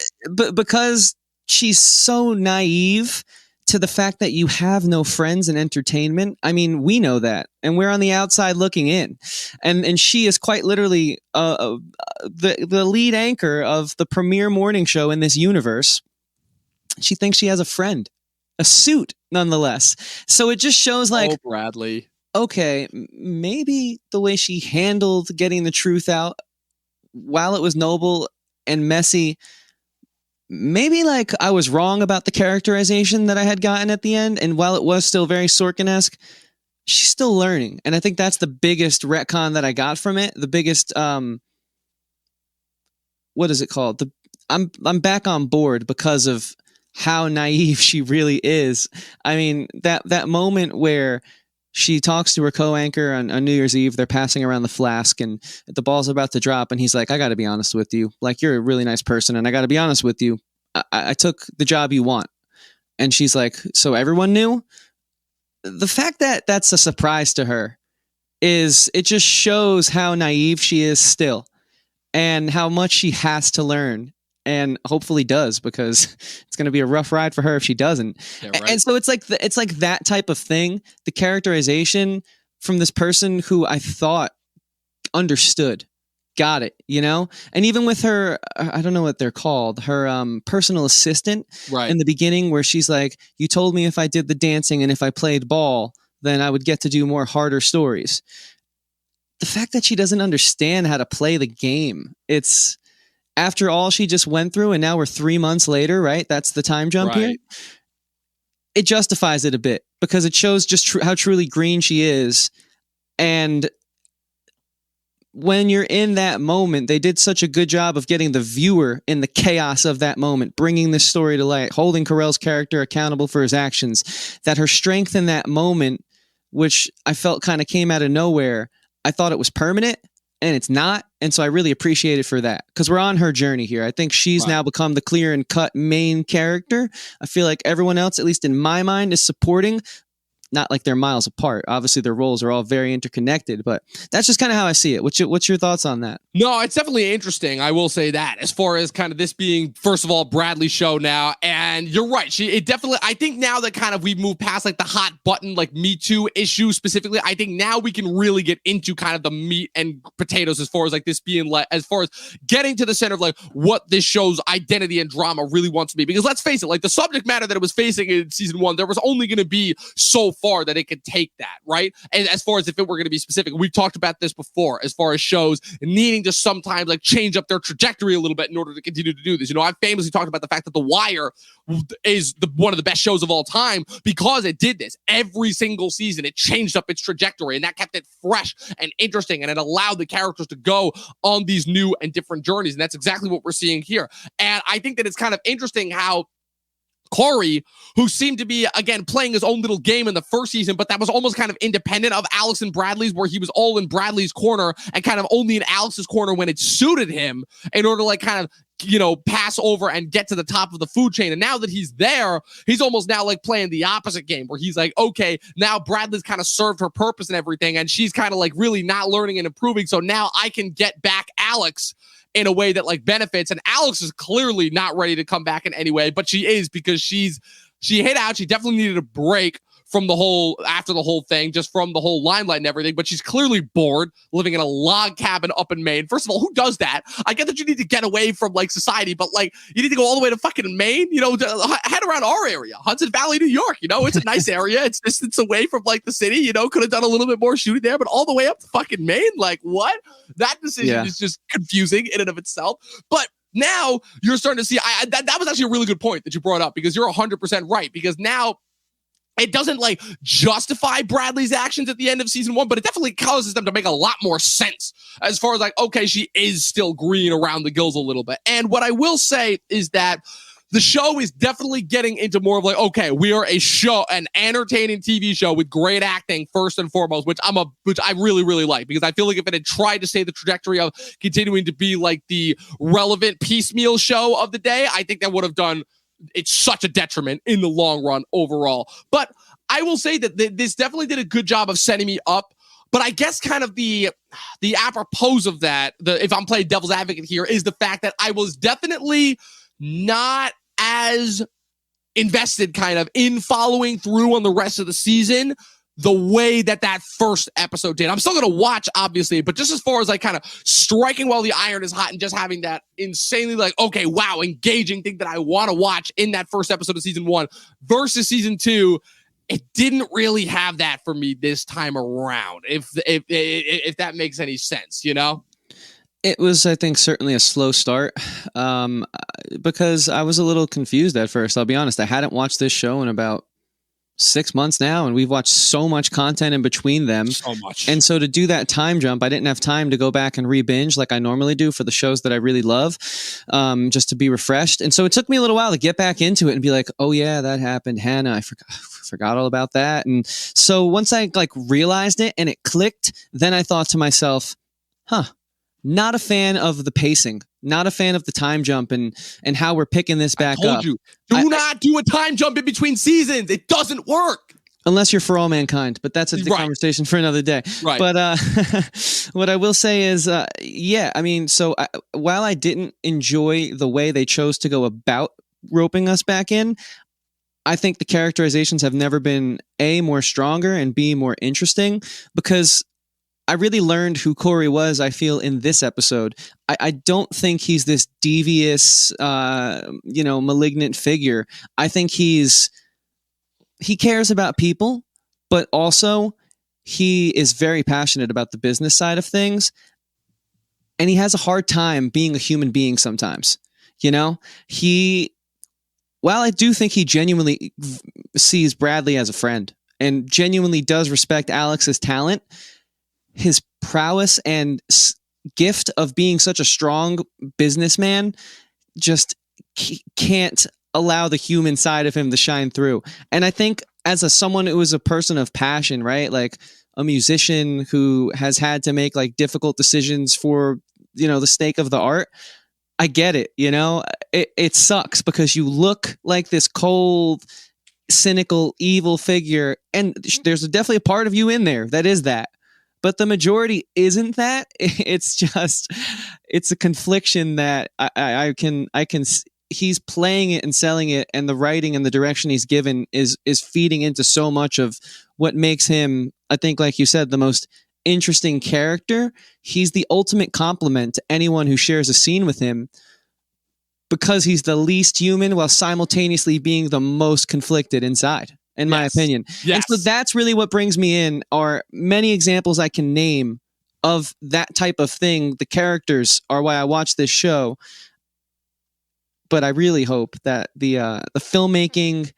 because she's so naive to the fact that you have no friends in entertainment. I mean, we know that, and we're on the outside looking in, and she is quite literally the lead anchor of the premier morning show in this universe. She thinks she has a friend, a suit, nonetheless. So it just shows like, Bradley. Okay, maybe the way she handled getting the truth out, while it was noble and messy, maybe like I was wrong about the characterization that I had gotten at the end. And while it was still very Sorkin-esque, she's still learning. And I think that's the biggest retcon that I got from it. The biggest, what is it called? I'm back on board because of how naive she really is. I mean, that moment where she talks to her co-anchor on New Year's Eve. They're passing around the flask and the ball's about to drop. And he's like, I got to be honest with you. Like, you're a really nice person. And I got to be honest with you. I took the job you want. And she's like, so everyone knew? The fact that that's a surprise to her it just shows how naive she is still and how much she has to learn. And hopefully does, because it's going to be a rough ride for her if she doesn't. Yeah, right. And so it's like that type of thing. The characterization from this person who I thought understood, got it, And even with her, I don't know what they're called, her personal assistant in the beginning, where she's like, "You told me if I did the dancing and if I played ball, then I would get to do more harder stories." The fact that she doesn't understand how to play the game, it's. After all she just went through, and now we're 3 months later, right? That's the time jump here. It justifies it a bit because it shows just how truly green she is. And when you're in that moment, they did such a good job of getting the viewer in the chaos of that moment, bringing this story to light, holding Carell's character accountable for his actions, that her strength in that moment, which I felt kind of came out of nowhere, I thought it was permanent. And it's not. And so I really appreciate it for that because we're on her journey here. I think she's now become the clear and cut main character. I feel like everyone else, at least in my mind, is supporting. Not like they're miles apart. Obviously, their roles are all very interconnected, but that's just kind of how I see it. What's your thoughts on that? No, it's definitely interesting. I will say that as far as kind of this being, first of all, Bradley's show now. And you're right. I think now that kind of we've moved past like the hot button, like Me Too issue specifically, I think now we can really get into kind of the meat and potatoes as far as like this being like, as far as getting to the center of like what this show's identity and drama really wants to be. Because let's face it, like the subject matter that it was facing in season 1, there was only going to be so far that it could take that, right? And as far as if it were going to be specific, we've talked about this before, as far as shows needing to sometimes like change up their trajectory a little bit in order to continue to do this. I've famously talked about the fact that The Wire is one of the best shows of all time because it did this every single season. It changed up its trajectory, and that kept it fresh and interesting, and it allowed the characters to go on these new and different journeys. And that's exactly what we're seeing here. And I think that it's kind of interesting how Corey, who seemed to be, again, playing his own little game in the first season, but that was almost kind of independent of Alex and Bradley's, where he was all in Bradley's corner and kind of only in Alex's corner when it suited him in order to like kind of, pass over and get to the top of the food chain. And now that he's there, he's almost now like playing the opposite game where he's like, okay, now Bradley's kind of served her purpose and everything. And she's kind of like really not learning and improving. So now I can get back Alex in a way that like benefits. And Alex is clearly not ready to come back in any way, but she is, because she hit out. She definitely needed a break from after the whole thing, just from the whole limelight and everything, but she's clearly bored living in a log cabin up in Maine. First of all, who does that? I get that you need to get away from like society, but like you need to go all the way to fucking Maine, head around our area, Hudson Valley, New York, it's a nice area. It's distance away from like the city, could have done a little bit more shooting there, but all the way up to fucking Maine, like what? That decision is just confusing in and of itself. But now you're starting to see, that was actually a really good point that you brought up, because you're 100% right, because now it doesn't like justify Bradley's actions at the end of season 1, but it definitely causes them to make a lot more sense as far as like, okay, she is still green around the gills a little bit. And what I will say is that the show is definitely getting into more of like, okay, we are an entertaining TV show with great acting first and foremost, which I really, really like, because I feel like if it had tried to stay the trajectory of continuing to be like the relevant piecemeal show of the day, I think that would have done it's such a detriment in the long run overall. But I will say that this definitely did a good job of setting me up. But I guess kind of the apropos of that, if I'm playing devil's advocate here, is the fact that I was definitely not as invested kind of in following through on the rest of the season the way that first episode did. I'm still going to watch, obviously, but just as far as like kind of striking while the iron is hot and just having that insanely like, okay, wow, engaging thing that I want to watch in that first episode of season 1 versus season 2, it didn't really have that for me this time around, if that makes any sense, you know? It was, I think, certainly a slow start because I was a little confused at first. I'll be honest. I hadn't watched this show in about 6 months now, and we've watched so much content in between them. So much. And so to do that time jump, I didn't have time to go back and re-binge like I normally do for the shows that I really love, just to be refreshed. And so it took me a little while to get back into it and be like, oh yeah, that happened. Hannah, I forgot all about that. And so once I like realized it and it clicked, then I thought to myself, not a fan of the pacing, not a fan of the time jump and how we're picking this back up. I told you, do not do a time jump in between seasons. It doesn't work. Unless you're For All Mankind, but that's a conversation for another day. Right. But what I will say is, while I didn't enjoy the way they chose to go about roping us back in, I think the characterizations have never been A, more stronger, and B, more interesting, because I really learned who Corey was, I feel, in this episode. I don't think he's this devious, malignant figure. I think he cares about people, but also he is very passionate about the business side of things. And he has a hard time being a human being sometimes. You know, while I do think he genuinely sees Bradley as a friend and genuinely does respect Alex's talent, his prowess and gift of being such a strong businessman just can't allow the human side of him to shine through. And I think as someone who is a person of passion, right? Like a musician who has had to make like difficult decisions for, the sake of the art. I get it. It sucks because you look like this cold, cynical, evil figure. And there's definitely a part of you in there that is that. But the majority isn't that. It's a confliction that I can. He's playing it and selling it, and the writing and the direction he's given is feeding into so much of what makes him, I think, like you said, the most interesting character. He's the ultimate compliment to anyone who shares a scene with him because he's the least human while simultaneously being the most conflicted inside. In my opinion. Yes. And so that's really what brings me in are many examples I can name of that type of thing. The characters are why I watch this show. But I really hope that the filmmaking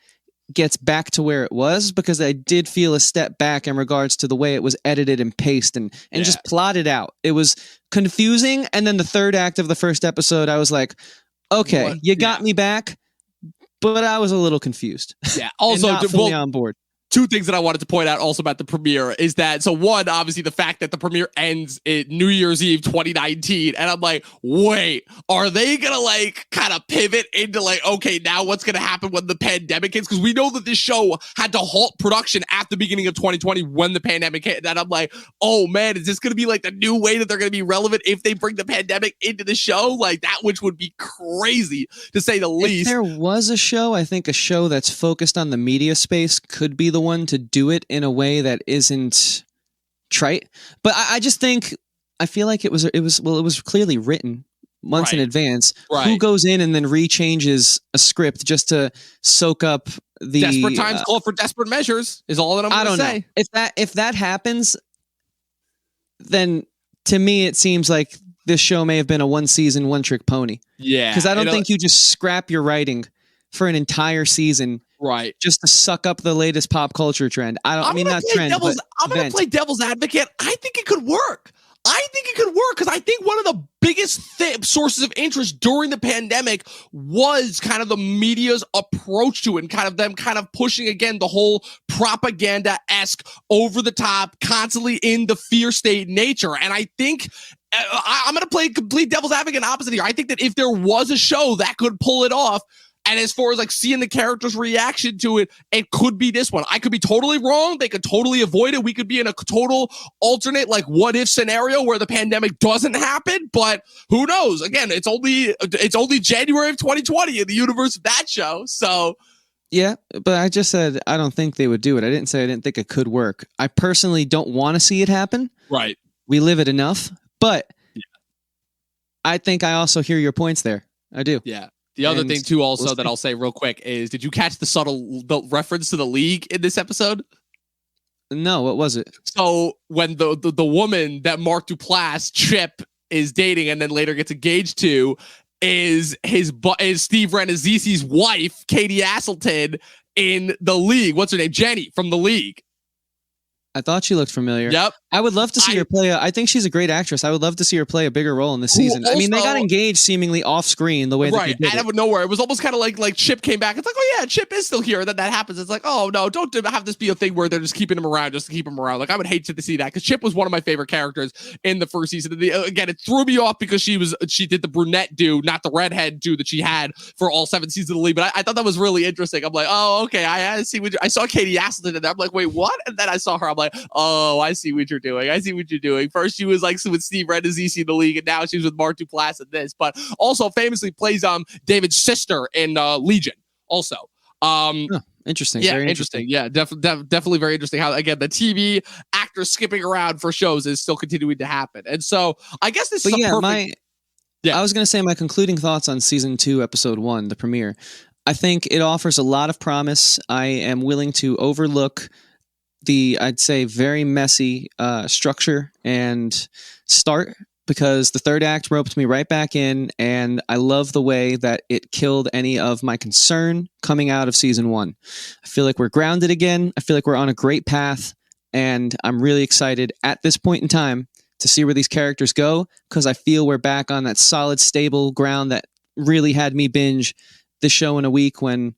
gets back to where it was, because I did feel a step back in regards to the way it was edited and paced and just plotted out. It was confusing. And then the third act of the first episode, I was like, okay, you got me back. But I was a little confused. Yeah. Also, not fully on board. Two things that I wanted to point out also about the premiere is that, so one, obviously the fact that the premiere ends at New Year's Eve 2019. And I'm like, wait, are they going to like kind of pivot into like, okay, now what's going to happen when the pandemic hits? Because we know that this show had to halt production at the beginning of 2020 when the pandemic hit. And I'm like, oh man, is this going to be like the new way that they're going to be relevant if they bring the pandemic into the show? Like that, which would be crazy to say the least. If there was a show, I think a show that's focused on the media space could be the one to do it in a way that isn't trite. But I just think, I feel like it was clearly written months in advance. Right. Who goes in and then rechanges a script just to soak up the desperate times call for desperate measures is all that I'm going to say. Know. If that happens, then to me it seems like this show may have been a one season, one trick pony. Yeah. Because I don't think you just scrap your writing for an entire season. Right. Just to suck up the latest pop culture trend. I'm going to play devil's advocate. I think it could work. I think it could work because I think one of the biggest sources of interest during the pandemic was kind of the media's approach to it and kind of them kind of pushing again the whole propaganda-esque, over the top, constantly in the fear state nature. And I think I'm going to play complete devil's advocate opposite here. I think that if there was a show that could pull it off, and as far as like seeing the character's reaction to it, it could be this one. I could be totally wrong. They could totally avoid it. We could be in a total alternate, like, what if scenario where the pandemic doesn't happen. But who knows? Again, it's only January of 2020 in the universe of that show. So yeah, but I just said I don't think they would do it. I didn't say I didn't think it could work. I personally don't want to see it happen. Right. We live it enough. But yeah. I think I also hear your points there. I do. Yeah. The other thing, too, also that I'll say real quick is, did you catch the reference to the League in this episode? No, what was it? So when the woman that Mark Duplass, Chip, is dating and then later gets engaged to is Steve Rannazzisi's wife, Katie Aselton, in the League. What's her name? Jenny from the League. I thought she looked familiar. Yep. I would love to see her play. I think she's a great actress. I would love to see her play a bigger role in this season. Also, I mean, they got engaged seemingly off screen the way that they did out of nowhere. It was almost kind of like Chip came back. It's like, oh yeah, Chip is still here. And then that happens. It's like, oh no, don't have this be a thing where they're just keeping him around just to keep him around. Like, I would hate to see that because Chip was one of my favorite characters in the first season. Again, it threw me off because she did the brunette do, not the redhead do that she had for all 7 seasons of the League. But I thought that was really interesting. I'm like, oh okay, I see what I saw Katie Aselton in there. I'm like, wait, what? And then I saw her. I'm like, oh, I see what you're doing. I see what you're doing. First, she was like with Steve Rannazzisi in the League, and now she's with Mark Duplass in this. But also famously plays David's sister in Legion. Also, interesting. Yeah, very interesting. Yeah, definitely very interesting. How again the TV actors skipping around for shows is still continuing to happen, and so I guess this is a perfect. I was going to say my concluding thoughts on season 2, episode 1, the premiere. I think it offers a lot of promise. I am willing to overlook the, I'd say, very messy structure and start, because the third act roped me right back in, and I love the way that it killed any of my concern coming out of season 1. I feel like we're grounded again. I feel like we're on a great path, and I'm really excited at this point in time to see where these characters go, because I feel we're back on that solid, stable ground that really had me binge the show in a week when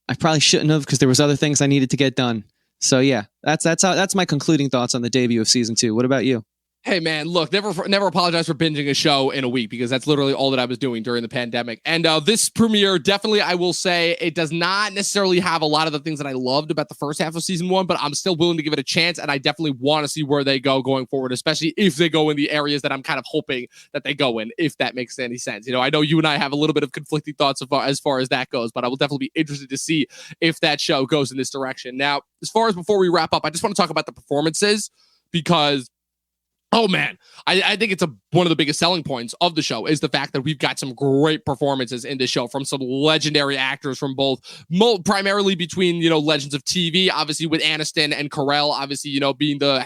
I probably shouldn't have, because there was other things I needed to get done. So yeah, that's my concluding thoughts on the debut of season 2. What about you? Hey man, look, never apologize for binging a show in a week, because that's literally all that I was doing during the pandemic. And this premiere, definitely, I will say, it does not necessarily have a lot of the things that I loved about the first half of season 1, but I'm still willing to give it a chance, and I definitely want to see where they go going forward, especially if they go in the areas that I'm kind of hoping that they go in, if that makes any sense. You know, I know you and I have a little bit of conflicting thoughts as far as that goes, but I will definitely be interested to see if that show goes in this direction. Now, as far as before we wrap up, I just want to talk about the performances, because oh man, I think it's one of the biggest selling points of the show is the fact that we've got some great performances in this show from some legendary actors from both, primarily between, you know, Legends of TV, obviously with Aniston and Carell, obviously, you know, being the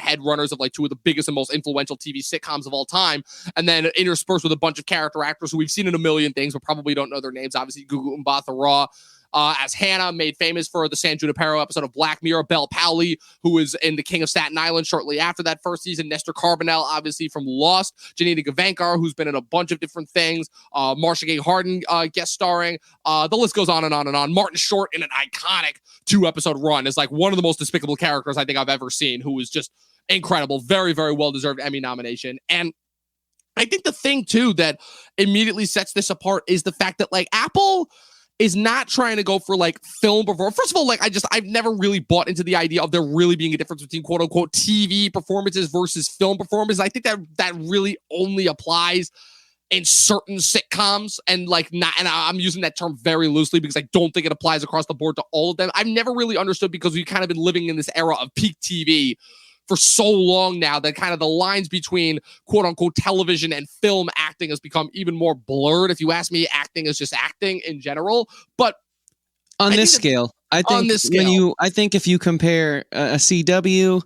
head runners of like 2 of the biggest and most influential TV sitcoms of all time, and then interspersed with a bunch of character actors who we've seen in a million things but probably don't know their names. Obviously, Gugu Mbatha-Raw, as Hannah, made famous for the San Junipero episode of Black Mirror. Belle Powley, who was in The King of Staten Island shortly after that first season. Nestor Carbonell, obviously from Lost. Janina Gavankar, who's been in a bunch of different things. Marcia Gay Harden guest starring. The list goes on and on and on. Martin Short in an iconic 2-episode run is like one of the most despicable characters I think I've ever seen, who is just incredible. Very, very well-deserved Emmy nomination. And I think the thing, too, that immediately sets this apart is the fact that, like, Apple is not trying to go for like film performance. First of all, like I've never really bought into the idea of there really being a difference between quote unquote TV performances versus film performances. I think that really only applies in certain sitcoms, and like not, and I'm using that term very loosely because I don't think it applies across the board to all of them. I've never really understood, because we've kind of been living in this era of peak TV for so long now that kind of the lines between quote unquote television and film acting has become even more blurred. If you ask me, acting is just acting in general. But on this scale, I think if you compare a CW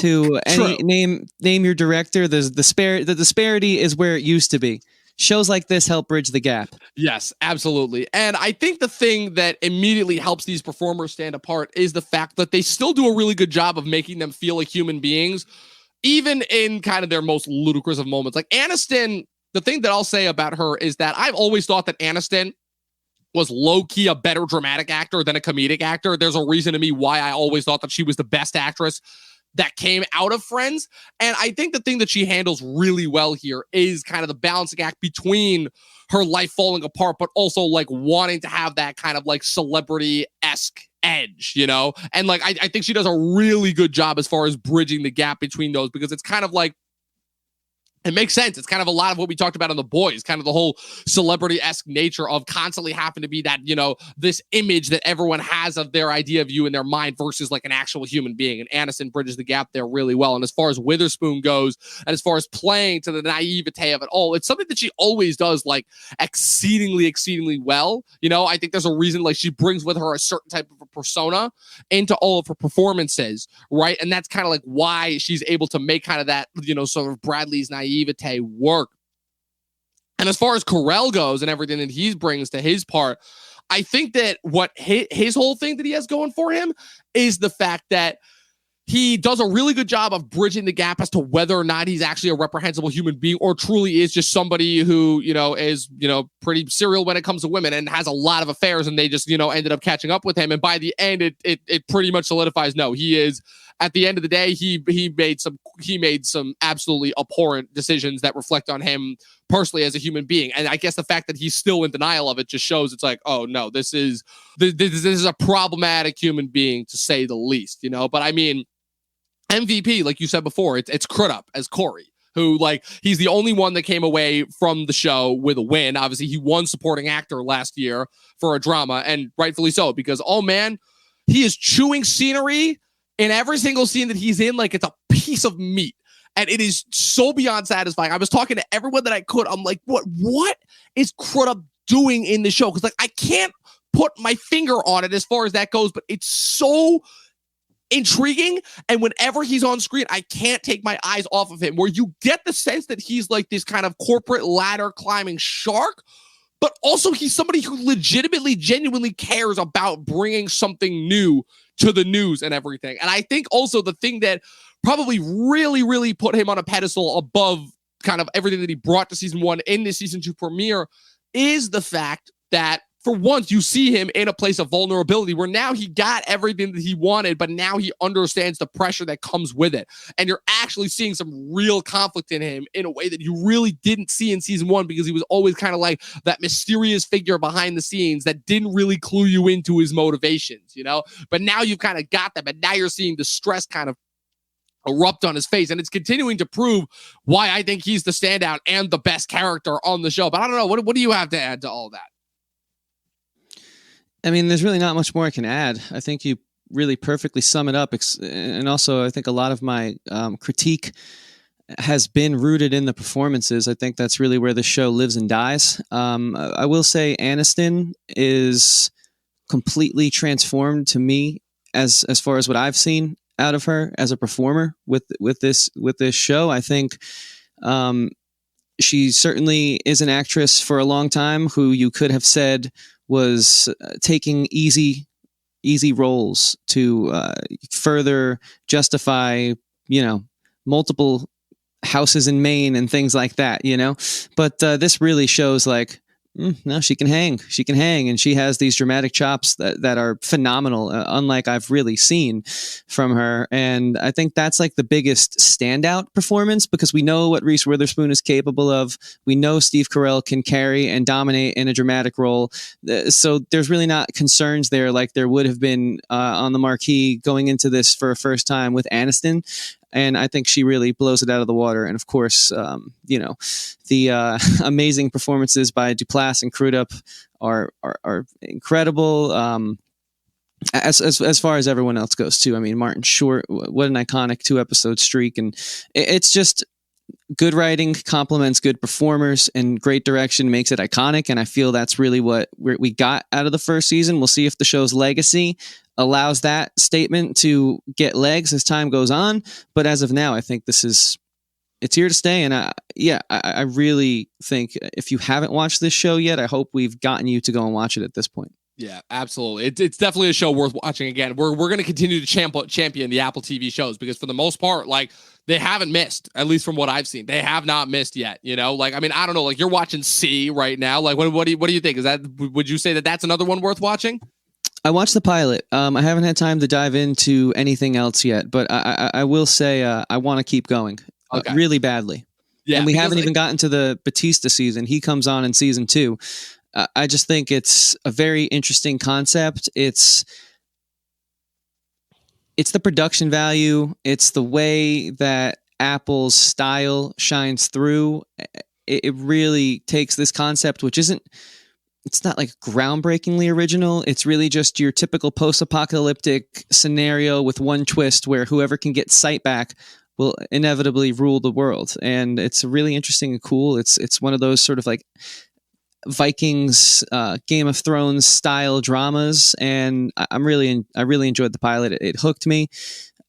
to any name your director, the disparity is where it used to be. Shows like this help bridge the gap. Yes, absolutely. And I think the thing that immediately helps these performers stand apart is the fact that they still do a really good job of making them feel like human beings, even in kind of their most ludicrous of moments. Like Aniston, the thing that I'll say about her is that I've always thought that Aniston was low-key a better dramatic actor than a comedic actor. There's a reason to me why I always thought that she was the best actress that came out of Friends. And I think the thing that she handles really well here is kind of the balancing act between her life falling apart, but also like wanting to have that kind of like celebrity-esque edge, you know? And like, I think she does a really good job as far as bridging the gap between those, because it's kind of like, it makes sense. It's kind of a lot of what we talked about on The Boys, kind of the whole celebrity-esque nature of constantly having to be that, you know, this image that everyone has of their idea of you in their mind versus like an actual human being. And Aniston bridges the gap there really well. And as far as Witherspoon goes, and as far as playing to the naivete of it all, it's something that she always does like exceedingly well. You know, I think there's a reason like she brings with her a certain type of a persona into all of her performances, right? And that's kind of like why she's able to make kind of that, you know, sort of Bradley's naivete work. And as far as Carell goes and everything that he brings to his part, I think that what his whole thing that he has going for him is the fact that he does a really good job of bridging the gap as to whether or not he's actually a reprehensible human being or truly is just somebody who, you know, is, you know, pretty serial when it comes to women and has a lot of affairs, and they just, you know, ended up catching up with him. And by the end, it pretty much solidifies, no, he is, at the end of the day, he made some absolutely abhorrent decisions that reflect on him personally as a human being. And I guess the fact that he's still in denial of it just shows it's like, oh no, this is a problematic human being, to say the least, you know. But I mean, MVP, like you said before, it's Crudup as Corey, who, like, he's the only one that came away from the show with a win. Obviously, he won supporting actor last year for a drama, and rightfully so, because, oh man, he is chewing scenery in every single scene that he's in like it's a piece of meat. And it is so beyond satisfying. I was talking to everyone that I could. I'm like, what is Crudup doing in the show? Because like I can't put my finger on it as far as that goes, but it's so intriguing. And whenever he's on screen, I can't take my eyes off of him, where you get the sense that he's like this kind of corporate ladder climbing shark, but also he's somebody who legitimately, genuinely cares about bringing something new to the news and everything. And I think also the thing that probably really put him on a pedestal above kind of everything that he brought to season one in this season two premiere is the fact that for once you see him in a place of vulnerability where now he got everything that he wanted, but now he understands the pressure that comes with it. And you're actually seeing some real conflict in him in a way that you really didn't see in season one, because he was always kind of like that mysterious figure behind the scenes that didn't really clue you into his motivations, you know? But now you've kind of got that, but now you're seeing the stress kind of erupt on his face, and it's continuing to prove why I think he's the standout and the best character on the show. But I don't know, what do you have to add to all that? I mean, there's really not much more I can add. I think you really perfectly sum it up. And also, I think a lot of my critique has been rooted in the performances. I think that's really where the show lives and dies. I will say Aniston is completely transformed to me as far as what I've seen out of her as a performer with this show. I think she certainly is an actress for a long time who you could have said was taking easy roles to further justify, you know, multiple houses in Maine and things like that, you know. But this really shows like, no, she can hang, and she has these dramatic chops that are phenomenal, unlike I've really seen from her. And I think that's like the biggest standout performance, because we know what Reese Witherspoon is capable of. We know Steve Carell can carry and dominate in a dramatic role. So there's really not concerns there like there would have been on the marquee going into this for a first time with Aniston. And I think she really blows it out of the water. And of course, you know, the amazing performances by Duplass and Crudup are incredible. As far as everyone else goes too. I mean, Martin Short, what an iconic 2-episode streak. And it's just good writing complements good performers, and great direction makes it iconic. And I feel that's really what we got out of the first season. We'll see if the show's legacy allows that statement to get legs as time goes on. But as of now, I think it's here to stay. And I really think if you haven't watched this show yet, I hope we've gotten you to go and watch it at this point. Yeah, absolutely. It's definitely a show worth watching. Again, we're going to continue to champion the Apple TV shows because for the most part, like they haven't missed, at least from what I've seen. They have not missed yet. You know, like I mean, I don't know. Like you're watching C right now. Like what do you think? Is that would you say that that's another one worth watching? I watched the pilot. I haven't had time to dive into anything else yet, but I will say I want to keep going really badly. Yeah, and we haven't even gotten to the Batista season. He comes on in season 2. I just think it's a very interesting concept. It's the production value. It's the way that Apple's style shines through. It really takes this concept, which isn't, it's not like groundbreakingly original. It's really just your typical post-apocalyptic scenario with one twist where whoever can get sight back will inevitably rule the world. And it's really interesting and cool. It's one of those sort of like Vikings, Game of Thrones style dramas, and I really enjoyed the pilot. It hooked me.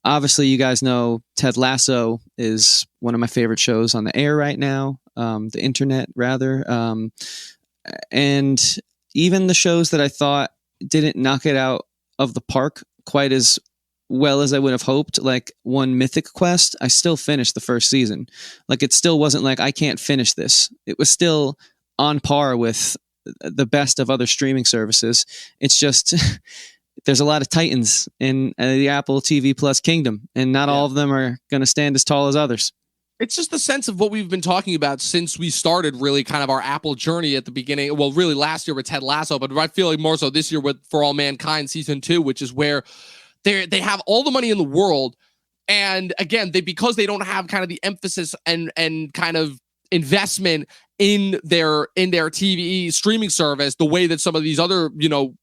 Obviously, you guys know Ted Lasso is one of my favorite shows on the air right now, the internet rather, and even the shows that I thought didn't knock it out of the park quite as well as I would have hoped, like one Mythic Quest, I still finished the first season. Like it still wasn't like I can't finish this. It was still on par with the best of other streaming services. It's just there's a lot of titans in the Apple TV Plus kingdom, and not all of them are going to stand as tall as others. It's just the sense of what we've been talking about since we started really kind of our Apple journey at the beginning. Well, really last year with Ted Lasso, but I feel like more so this year with For All Mankind season 2, which is where they have all the money in the world. And again, because they don't have kind of the emphasis and kind of investment in their TV streaming service the way that some of these other,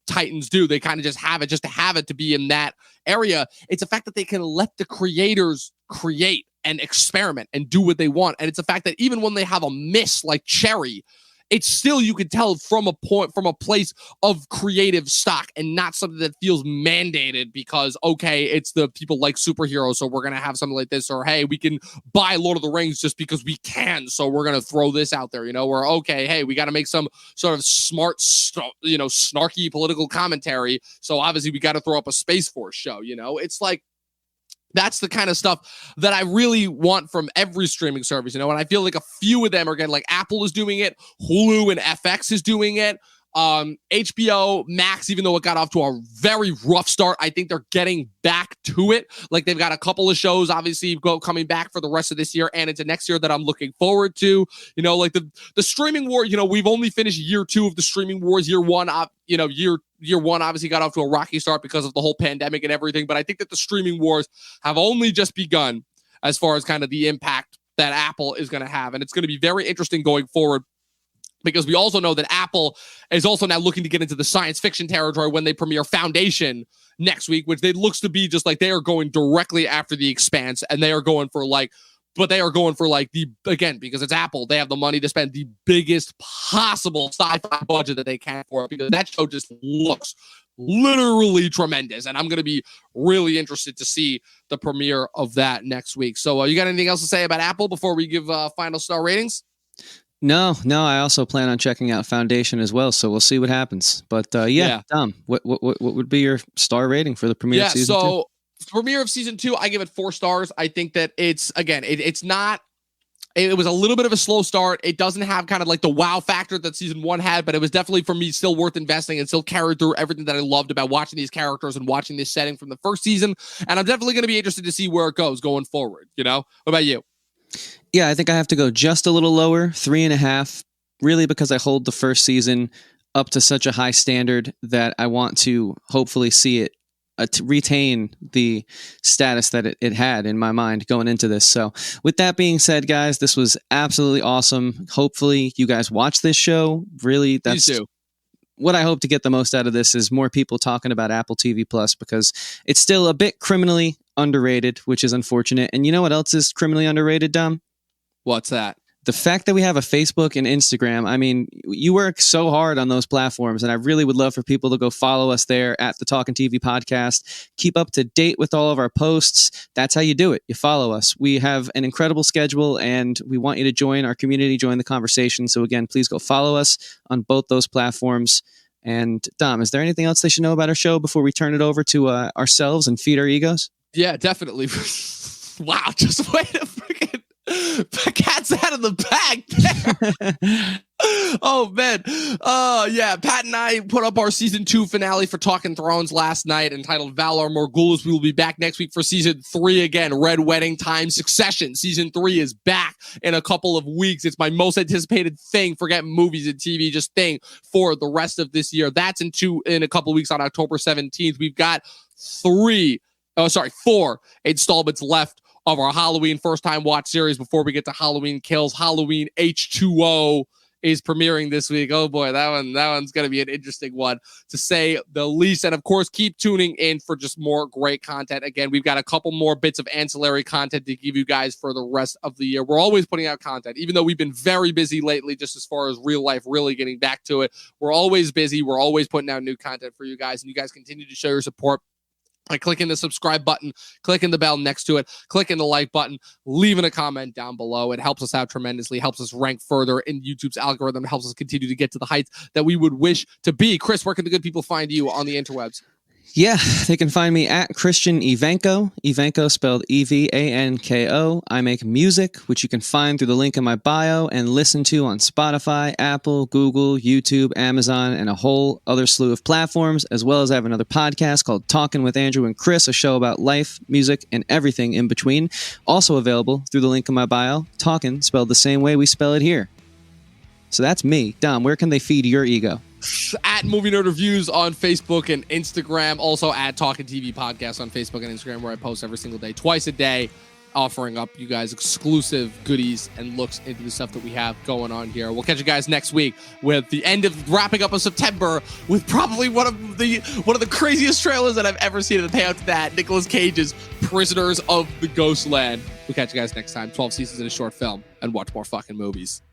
titans do. They kind of just have it just to have it to be in that area. It's the fact that they can let the creators create and experiment and do what they want. And it's the fact that even when they have a miss like Cherry, it's still, you can tell from a place of creative stock and not something that feels mandated because, okay, it's the people like superheroes, so we're going to have something like this, or hey, we can buy Lord of the Rings just because we can, so we're going to throw this out there, or okay, hey, we got to make some sort of smart, snarky political commentary, so obviously we got to throw up a Space Force show, It's like, that's the kind of stuff that I really want from every streaming service, and I feel like a few of them are getting, like Apple is doing it, Hulu and FX is doing it, HBO Max, even though it got off to a very rough start, I think they're getting back to it. Like they've got a couple of shows, obviously, coming back for the rest of this year and into next year that I'm looking forward to. Like the streaming war. We've only finished year 2 of the streaming wars. Year 1, year 1 obviously got off to a rocky start because of the whole pandemic and everything. But I think that the streaming wars have only just begun as far as kind of the impact that Apple is going to have, and it's going to be very interesting going forward. Because we also know that Apple is also now looking to get into the science fiction territory when they premiere Foundation next week, which looks to be just like they are going directly after The Expanse, and they are going for because it's Apple, they have the money to spend the biggest possible sci-fi budget that they can for it, because that show just looks literally tremendous, and I'm going to be really interested to see the premiere of that next week. So you got anything else to say about Apple before we give final star ratings? No. I also plan on checking out Foundation as well, so we'll see what happens. But Dom, what would be your star rating for the premiere of season 2? So premiere of season 2, I give it 4 stars. I think that it's not. It was a little bit of a slow start. It doesn't have kind of like the wow factor that season 1 had, but it was definitely for me still worth investing and still carried through everything that I loved about watching these characters and watching this setting from the first season. And I'm definitely going to be interested to see where it goes going forward. What about you? Yeah, I think I have to go just a little lower, 3.5, really because I hold the first season up to such a high standard that I want to hopefully see it to retain the status that it had in my mind going into this. So with that being said, guys, this was absolutely awesome. Hopefully you guys watch this show. Really, that's what I hope to get the most out of this is more people talking about Apple TV Plus, because it's still a bit criminally underrated, which is unfortunate. And you know what else is criminally underrated, Dom? What's that? The fact that we have a Facebook and Instagram. I mean, you work so hard on those platforms, and I really would love for people to go follow us there at the Talkin' TV Podcast. Keep up to date with all of our posts. That's how you do it. You follow us. We have an incredible schedule, and we want you to join our community, join the conversation. So again, please go follow us on both those platforms. And Dom, is there anything else they should know about our show before we turn it over to ourselves and feed our egos? Yeah, definitely. Wow, just wait a freaking cat's out of the bag there. Oh man. Yeah, Pat and I put up our season 2 finale for Talking Thrones last night entitled Valar Morghulis. We will be back next week for season 3 again. Red Wedding Time Succession. Season 3 is back in a couple of weeks. It's my most anticipated thing, forget movies and TV, just thing for the rest of this year. That's in a couple of weeks on October 17th. We've got 4 installments left of our Halloween first time watch series before we get to Halloween Kills. Halloween H2O is premiering this week. Oh boy, that one's going to be an interesting one to say the least. And of course, keep tuning in for just more great content. Again, we've got a couple more bits of ancillary content to give you guys for the rest of the year. We're always putting out content, even though we've been very busy lately, just as far as real life, really getting back to it. We're always busy. We're always putting out new content for you guys, and you guys continue to show your support by clicking the subscribe button, clicking the bell next to it, clicking the like button, leaving a comment down below. It helps us out tremendously, helps us rank further in YouTube's algorithm, helps us continue to get to the heights that we would wish to be. Chris, where can the good people find you on the interwebs? Yeah, they can find me at Christian Evanko, Evanko spelled Evanko. I make music, which you can find through the link in my bio and listen to on Spotify, Apple, Google, YouTube, Amazon, and a whole other slew of platforms, as well as I have another podcast called Talking with Andrew and Chris, a show about life, music, and everything in between. Also available through the link in my bio, Talking, spelled the same way we spell it here. So that's me. Dom, where can they feed your ego? At Movie Nerd Reviews on Facebook and Instagram. Also at Talking TV Podcast on Facebook and Instagram, where I post every single day, twice a day, offering up you guys exclusive goodies and looks into the stuff that we have going on here. We'll catch you guys next week with the end of wrapping up of September with probably one of the craziest trailers that I've ever seen. And the payout to that, Nicolas Cage's Prisoners of the Ghostland. We'll catch you guys next time. 12 seasons in a short film, and watch more fucking movies.